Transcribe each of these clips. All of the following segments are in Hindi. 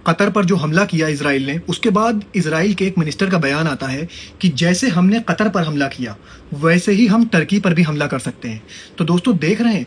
कतर पर जो हमला किया इसराइल ने, उसके बाद इसराइल के एक मिनिस्टर का बयान आता है कि जैसे हमने कतर पर हमला किया वैसे ही हम टर्की पर भी हमला कर सकते हैं। तो दोस्तों देख रहे हैं,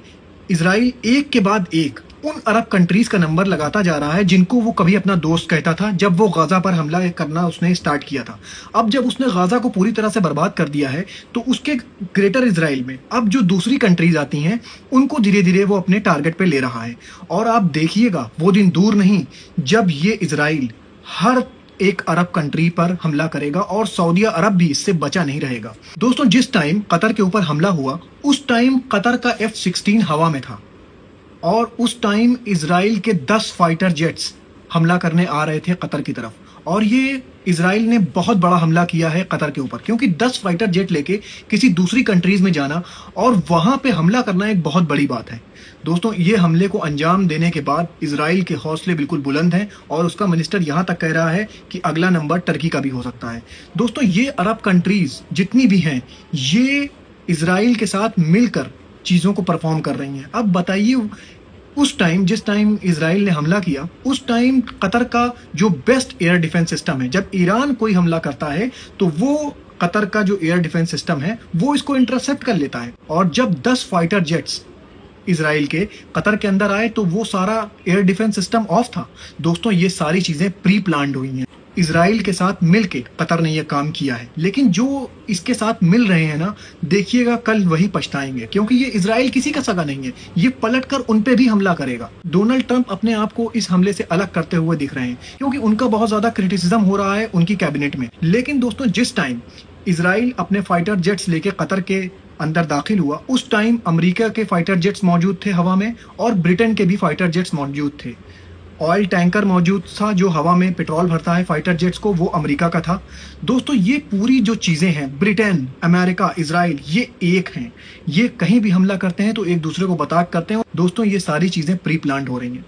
इसराइल एक के बाद एक उन अरब कंट्रीज का नंबर लगाता जा रहा है जिनको वो कभी अपना दोस्त कहता था जब वो गाजा पर हमला करना उसने स्टार्ट किया था। अब जब उसने गाजा को पूरी तरह से बर्बाद कर दिया है तो उसके ग्रेटर इसराइल में अब जो दूसरी कंट्रीज आती हैं उनको धीरे धीरे वो अपने टारगेट पे ले रहा है। और आप देखिएगा वो दिन दूर नहीं जब ये इसराइल हर एक अरब कंट्री पर हमला करेगा और सऊदी अरब भी इससे बचा नहीं रहेगा। दोस्तों जिस टाइम कतर के ऊपर हमला हुआ उस टाइम कतर का F-16 हवा में था और उस टाइम इसराइल के 10 फाइटर जेट्स हमला करने आ रहे थे कतर की तरफ। और ये इसराइल ने बहुत बड़ा हमला किया है कतर के ऊपर, क्योंकि 10 फाइटर जेट लेके किसी दूसरी कंट्रीज में जाना और वहां पे हमला करना एक बहुत बड़ी बात है। दोस्तों ये हमले को अंजाम देने के बाद इसराइल के हौसले बिल्कुल बुलंद हैं और उसका मिनिस्टर यहां तक कह रहा है कि अगला नंबर टर्की का भी हो सकता है। दोस्तों ये अरब कंट्रीज जितनी भी हैं ये इसराइल के साथ मिलकर चीजों को परफॉर्म कर रही हैं। अब बताइए उस टाइम जिस टाइम इसराइल ने हमला किया उस टाइम कतर का जो बेस्ट एयर डिफेंस सिस्टम है, जब ईरान कोई हमला करता है तो वो कतर का जो एयर डिफेंस सिस्टम है वो इसको इंटरसेप्ट कर लेता है। और जब 10 फाइटर जेट्स इसराइल के कतर के अंदर आए तो वो सारा एयर डिफेंस सिस्टम ऑफ था। दोस्तों ये सारी चीजें प्री प्लान्ड हुई हैं। इसराइल के साथ मिलके कतर ने यह काम किया है, लेकिन जो इसके साथ मिल रहे हैं ना, देखिएगा कल वही पछताएंगे, क्योंकि ये इसराइल किसी का सगा नहीं है, ये पलटकर उन पे भी हमला करेगा। डोनाल्ड ट्रंप अपने आप को इस हमले से अलग करते हुए दिख रहे हैं क्योंकि उनका बहुत ज्यादा क्रिटिसिज्म हो रहा है उनकी कैबिनेट में। लेकिन दोस्तों जिस टाइम इसराइल अपने फाइटर जेट्स लेके कतर के अंदर दाखिल हुआ उस टाइम अमेरिका के फाइटर जेट्स मौजूद थे हवा में और ब्रिटेन के भी फाइटर जेट्स मौजूद थे। ऑयल टैंकर मौजूद था जो हवा में पेट्रोल भरता है फाइटर जेट्स को, वो अमेरिका का था। दोस्तों ये पूरी जो चीजें हैं, ब्रिटेन, अमेरिका, इसराइल, ये एक हैं। ये कहीं भी हमला करते हैं तो एक दूसरे को बता करते हैं। दोस्तों ये सारी चीजें प्री प्लान्ड हो रही हैं।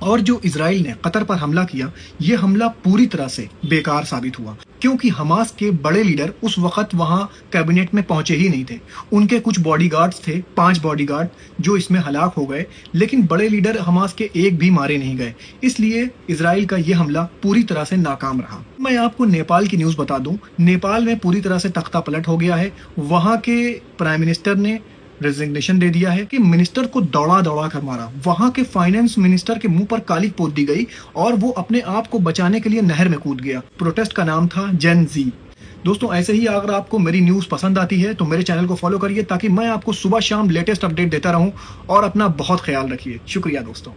और जो इसराइल ने कतर पर हमला किया, ये हमला पूरी तरह से बेकार साबित हुआ, क्योंकि हमास के बड़े लीडर उस वक्त वहां कैबिनेट में पहुंचे ही नहीं थे। उनके कुछ बॉडीगार्ड्स थे, 5 बॉडीगार्ड जो इसमें हलाक हो गए, लेकिन बड़े लीडर हमास के एक भी मारे नहीं गए। इसलिए इसराइल का ये हमला पूरी तरह से नाकाम रहा। मैं आपको नेपाल की न्यूज बता दूं, नेपाल में पूरी तरह से तख्ता पलट हो गया है। वहां के प्राइम मिनिस्टर ने रेजिग्नेशन दे दिया है कि मिनिस्टर को दौड़ा दौड़ा कर मारा। वहां के फाइनेंस मिनिस्टर के मुंह पर कालिक पोत दी गई और वो अपने आप को बचाने के लिए नहर में कूद गया। प्रोटेस्ट का नाम था जेन जी। दोस्तों ऐसे ही अगर आपको मेरी न्यूज पसंद आती है तो मेरे चैनल को फॉलो करिए ताकि मैं आपको सुबह शाम लेटेस्ट अपडेट देता रहूं। और अपना बहुत ख्याल रखिए। शुक्रिया दोस्तों।